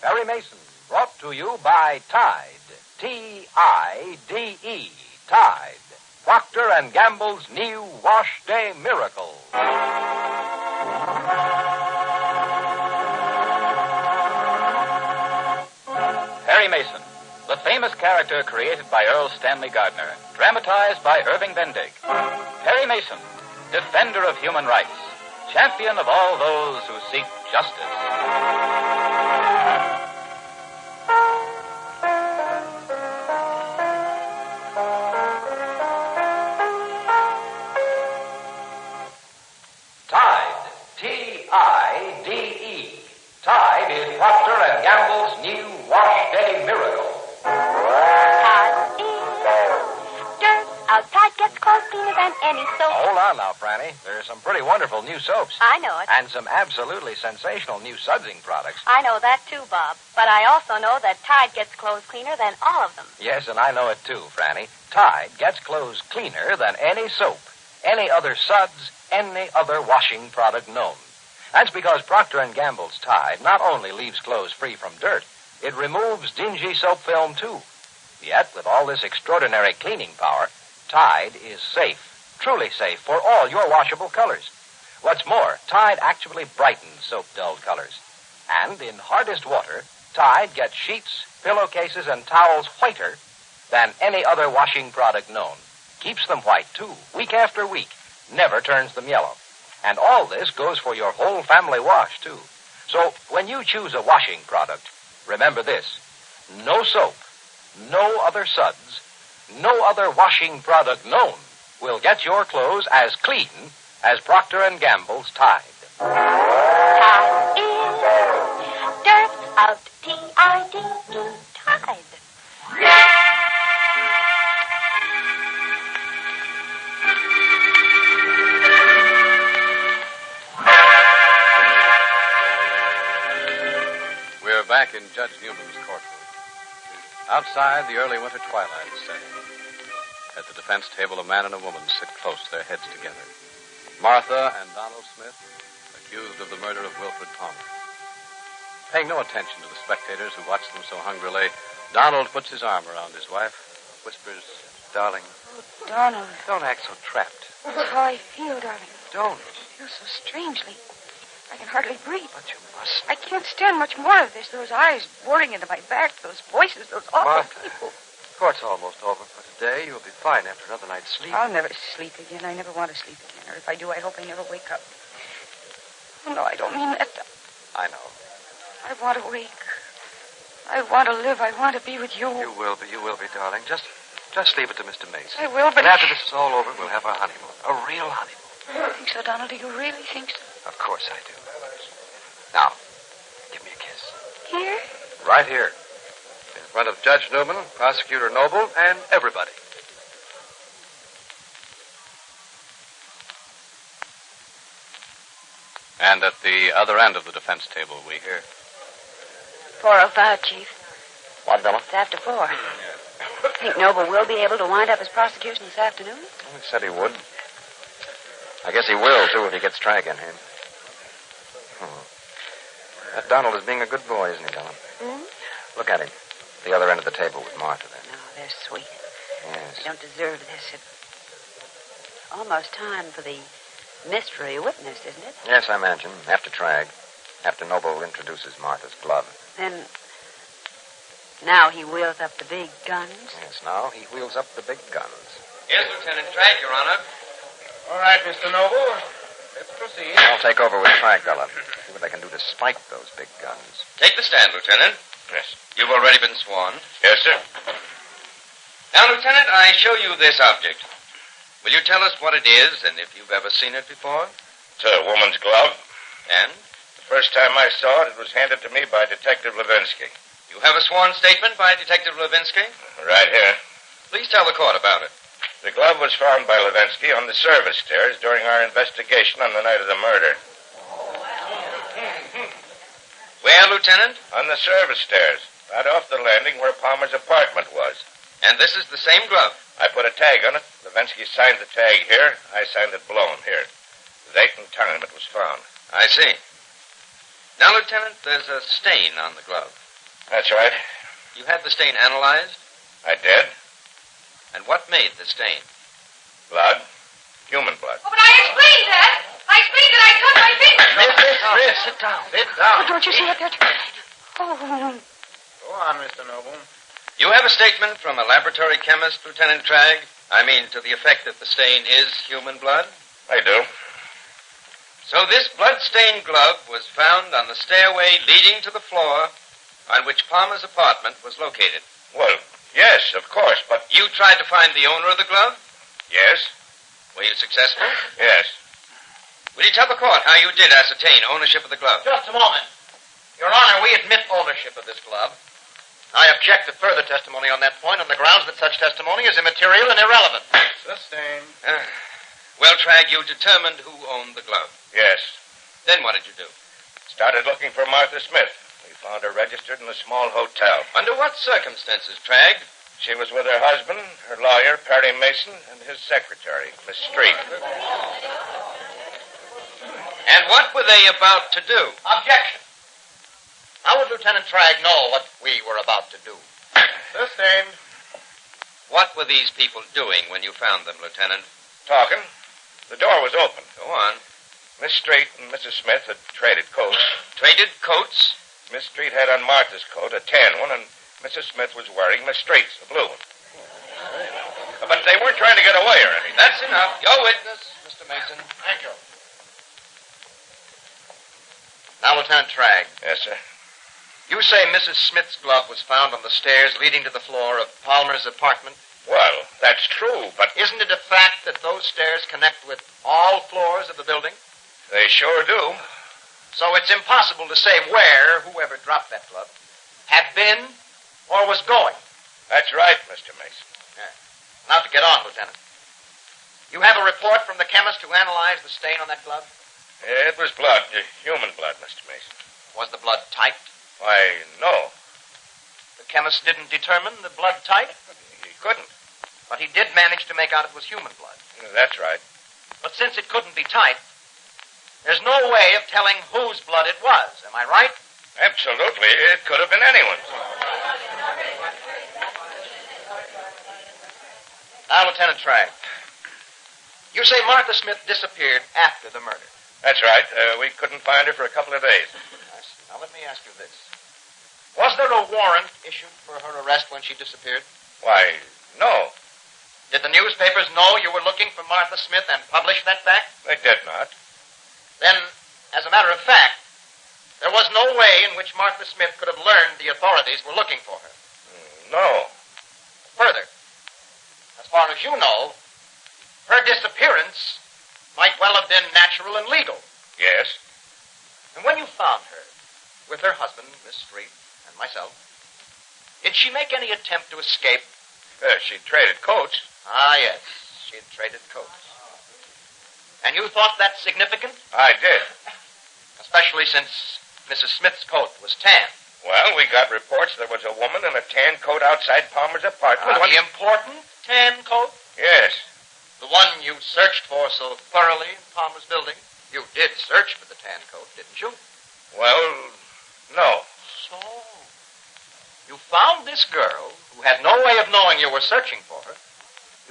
Perry Mason, brought to you by Tide. T-I-D-E. Tide. Procter & Gamble's new Wash Day Miracle. Perry Mason, the famous character created by Earl Stanley Gardner, dramatized by Irving Bendig. Perry Mason, defender of human rights, champion of all those who seek justice. Tide, T-I-D-E. Tide is Procter & Gamble's new Wash Day Miracle. Tide is dirt. Outside gets clothes cleaner than any soap. Hold on now, Franny. There are some pretty wonderful new soaps. I know it. And some absolutely sensational new sudsing products. I know that too, Bob. But I also know that Tide gets clothes cleaner than all of them. Yes, and I know it too, Franny. Tide gets clothes cleaner than any soap, any other suds, any other washing product known. That's because Procter & Gamble's Tide not only leaves clothes free from dirt, it removes dingy soap film too. Yet, with all this extraordinary cleaning power, Tide is safe, truly safe for all your washable colors. What's more, Tide actually brightens soap-dulled colors. And in hardest water, Tide gets sheets, pillowcases, and towels whiter than any other washing product known. Keeps them white, too, week after week. Never turns them yellow. And all this goes for your whole family wash, too. So, when you choose a washing product, remember this. No soap, no other suds, no other washing product known will get your clothes as clean as Procter & Gamble's Tide. Tide is dirt. Out T-I-D-E. Tide. We're back in Judge Newman's courtroom. Outside, the early winter twilight is setting. At the defense table, a man and a woman sit close, their heads together. Martha and Donald Smith, accused of the murder of Wilfred Palmer. Paying no attention to the spectators who watch them so hungrily, Donald puts his arm around his wife, whispers, "Darling." Oh, Donald. Don't act so trapped. That's how I feel, darling. Don't. I feel so strangely. I can hardly breathe. But you must. I can't stand much more of this. Those eyes boring into my back, those voices, those awful Martha. people. Court's almost over for today. You'll be fine after another night's sleep. I'll never sleep again. I never want to sleep again. Or if I do, I hope I never wake up. Oh, no, I don't mean that. I know. I want to wake. I want to live. I want to be with you. You will be, darling. Just leave it to Mr. Mason. I will, but... And after this is all over, we'll have our honeymoon. A real honeymoon. You think so, Donald? Do you really think so? Of course I do. Now, give me a kiss. Here? Right here. In front of Judge Newman, Prosecutor Noble, and everybody. And at the other end of the defense table, we hear... 4:05, Chief. What, Della? It's after 4. Think Noble will be able to wind up his prosecution this afternoon? Well, he said he would. I guess he will, too, if he gets Trank in here. That Donald is being a good boy, isn't he, Della? Hmm? Look at him. The other end of the table with Martha there. No, they're sweet. Yes. They don't deserve this. It's almost time for the mystery witness, isn't it? Yes, I imagine. After Trag. After Noble introduces Martha's glove. Then, now he wheels up the big guns. Yes, now he wheels up the big guns. Yes, Lieutenant Trag, Your Honor. All right, Mr. Noble. Let's proceed. I'll take over with Trag, Della. See what I can do to spike those big guns. Take the stand, Lieutenant. Yes. You've already been sworn. Yes, sir. Now, Lieutenant, I show you this object. Will you tell us what it is and if you've ever seen it before? It's a woman's glove. And? The first time I saw it, it was handed to me by Detective Levinsky. You have a sworn statement by Detective Levinsky? Right here. Please tell the court about it. The glove was found by Levinsky on the service stairs during our investigation on the night of the murder. Where, Lieutenant? On the service stairs, right off the landing where Palmer's apartment was. And this is the same glove? I put a tag on it. Levinsky signed the tag here. I signed it blown here. The date and time it was found. I see. Now, Lieutenant, there's a stain on the glove. That's right. You had the stain analyzed? I did. And what made the stain? Blood. Human blood. Oh, but I explained that. I explained that I cut my finger. Miss, sit down. Sit down. Oh, don't you see it there? Oh, Go on, Mr. Noble. You have a statement from a laboratory chemist, Lieutenant Tragg? I mean, to the effect that the stain is human blood? I do. So this blood-stained glove was found on the stairway leading to the floor on which Palmer's apartment was located. Well, yes, of course, but... You tried to find the owner of the glove? Yes? Were you successful? Yes. Will you tell the court how you did ascertain ownership of the glove? Just a moment. Your Honor, we admit ownership of this glove. I object to further testimony on that point on the grounds that such testimony is immaterial and irrelevant. Sustained. Well, Tragg, you determined who owned the glove. Yes. Then what did you do? Started looking for Martha Smith. We found her registered in a small hotel. Under what circumstances, Tragg? She was with her husband, her lawyer, Perry Mason, and his secretary, Miss Street. And what were they about to do? Objection. How would Lieutenant Tragg know what we were about to do? Sustained. What were these people doing when you found them, Lieutenant? Talking. The door was open. Go on. Miss Street and Mrs. Smith had traded coats. Traded coats? Miss Street had on Martha's coat, a tan one, and Mrs. Smith was wearing Miss Street's, a blue one. But they weren't trying to get away or anything. That's enough. Your witness, Mr. Mason. Thank you. Now, Lieutenant Tragg, Yes, sir. you say Mrs. Smith's glove was found on the stairs leading to the floor of Palmer's apartment? Well, that's true, but Isn't it a fact that those stairs connect with all floors of the building? they sure do. So it's impossible to say where whoever dropped that glove had been or was going. That's right, Mr. Mason. Now to get on, Lieutenant. You have a report from the chemist who analyzed the stain on that glove? It was blood, human blood, Mr. Mason. Was the blood typed? Why, no. The chemist didn't determine the blood type, He couldn't. but he did manage to make out it was human blood. That's right. But since it couldn't be typed, there's no way of telling whose blood it was. Am I right? Absolutely. It could have been anyone's. Now, Lieutenant Tragg, you say Martha Smith disappeared after the murder. That's right. We couldn't find her for a couple of days. Now, let me ask you this. Was there a warrant issued for her arrest when she disappeared? Why, no. Did the newspapers know you were looking for Martha Smith and publish that fact? They did not. Then, as a matter of fact, there was no way in which Martha Smith could have learned the authorities were looking for her. No. Further, as far as you know, her disappearance might well have been natural and legal. Yes. And when you found her, with her husband, Miss Street, and myself, did she make any attempt to escape? She traded coats. Ah, yes, she had traded coats. And you thought that significant? I did. Especially since Mrs. Smith's coat was tan. Well, we got reports there was a woman in a tan coat outside Palmer's apartment. The important tan coat? Yes. The one you searched for so thoroughly in Palmer's building? You did search for the tan coat, didn't you? Well, no. So, you found this girl who had no way of knowing you were searching for her.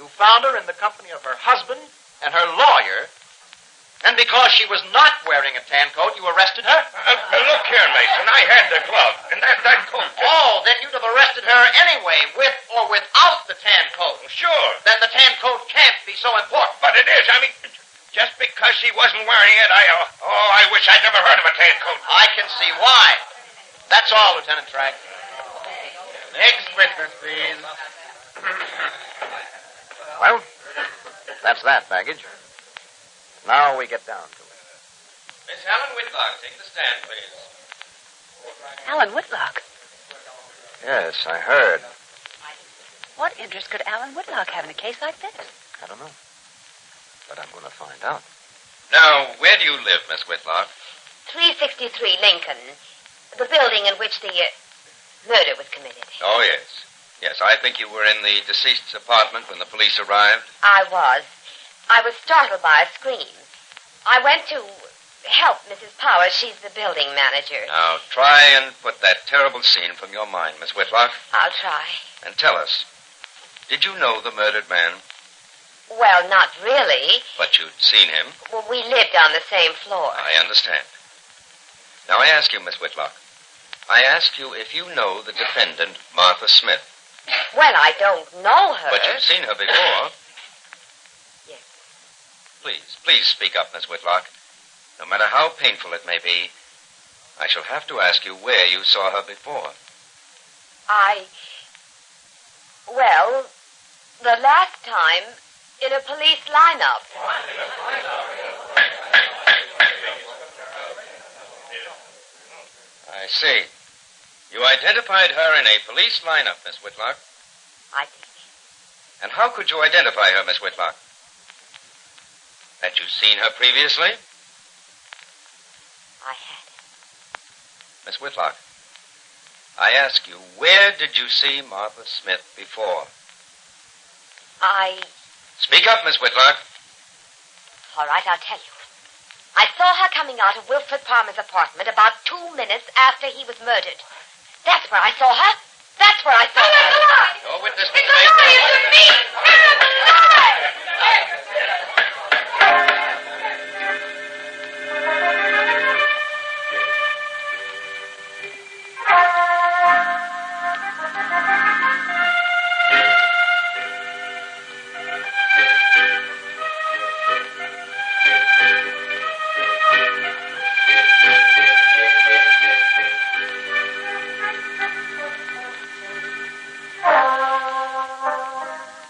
You found her in the company of her husband and her lawyer, and because she was not wearing a tan coat, you arrested her? Look here, Mason. I had the glove, and that coat... Oh, then you'd have arrested her anyway, with or without the tan coat. Sure. Then the tan coat can't be so important. But it is. I mean, just because she wasn't wearing it, I wish I'd never heard of a tan coat. I can see why. That's all, Lieutenant Tragg. Next witness, please. Well, that's that baggage. Now we get down to it. Miss Helen Whitlock, take the stand, please. Alan Whitlock. Yes, I heard. What interest could Alan Whitlock have in a case like this? I don't know. But I'm going to find out. Now, where do you live, Miss Whitlock? 363 Lincoln, the building in which the murder was committed. Oh, yes. Yes, I think you were in the deceased's apartment when the police arrived. I was startled by a scream. I went to help Mrs. Powers. She's the building manager. Now, try and put that terrible scene from your mind, Miss Whitlock. I'll try. And tell us, did you know the murdered man? Well, not really. But you'd seen him. Well, we lived on the same floor. I understand. Now, I ask you, Miss Whitlock, I ask you if you know the defendant, Martha Smith. Well, I don't know her. But you've seen her before. Yes. Please speak up, Miss Whitlock. No matter how painful it may be, I shall have to ask you where you saw her before. Well, the last time in a police lineup. I see. You identified her in a police lineup, Miss Whitlock. I did. And how could you identify her, Miss Whitlock? Had you seen her previously? I had. Miss Whitlock, I ask you, where did you see Martha Smith before? Speak up, Miss Whitlock. All right, I'll tell you. I saw her coming out of Wilfred Palmer's apartment about 2 minutes after he was murdered. That's where I saw her. That's where I saw her. It's a lie! No witness. It's a lie! It's me! It's a lie!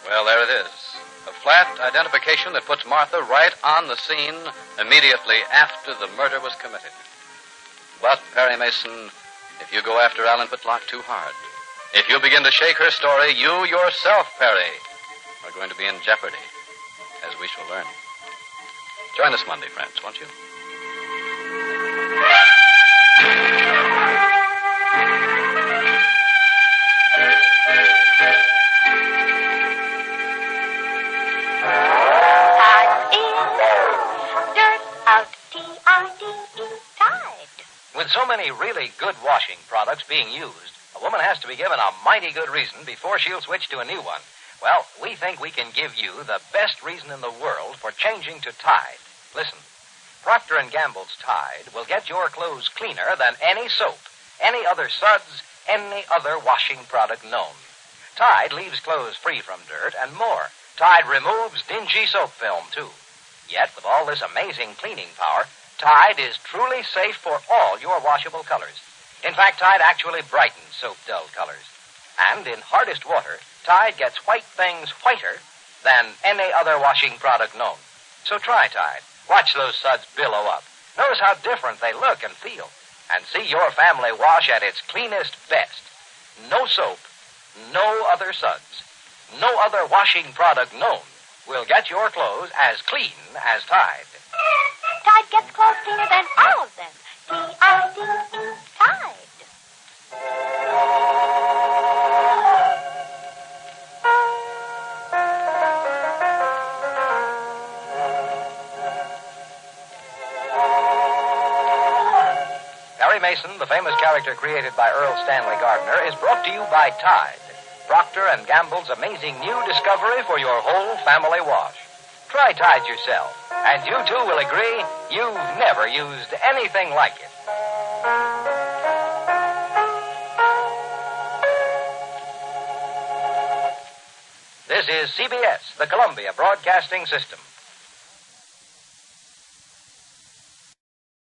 Well, there it is. A flat identification that puts Martha right on the scene immediately after the murder was committed. But, Perry Mason, if you go after Alan Whitlock too hard, if you begin to shake her story, you yourself, Perry, are going to be in jeopardy, as we shall learn. Join us Monday, friends, won't you? With so many really good washing products being used, a woman has to be given a mighty good reason before she'll switch to a new one. Well, we think we can give you the best reason in the world for changing to Tide. Listen, Procter & Gamble's Tide will get your clothes cleaner than any soap, any other suds, any other washing product known. Tide leaves clothes free from dirt and more. Tide removes dingy soap film, too. Yet, with all this amazing cleaning power, Tide is truly safe for all your washable colors. In fact, Tide actually brightens soap-dull colors. And in hardest water, Tide gets white things whiter than any other washing product known. So try Tide. Watch those suds billow up. Notice how different they look and feel. And see your family wash at its cleanest best. No soap, no other suds, no other washing product known will get your clothes as clean as Tide. Tide gets clothes cleaner than all of them. T-I-D-E, Tide. Perry Mason, the famous character created by Earl Stanley Gardner, is brought to you by Tide, Procter & Gamble's amazing new discovery for your whole family wash. Try Tide yourself, and you too will agree you've never used anything like it. This is CBS, the Columbia Broadcasting System.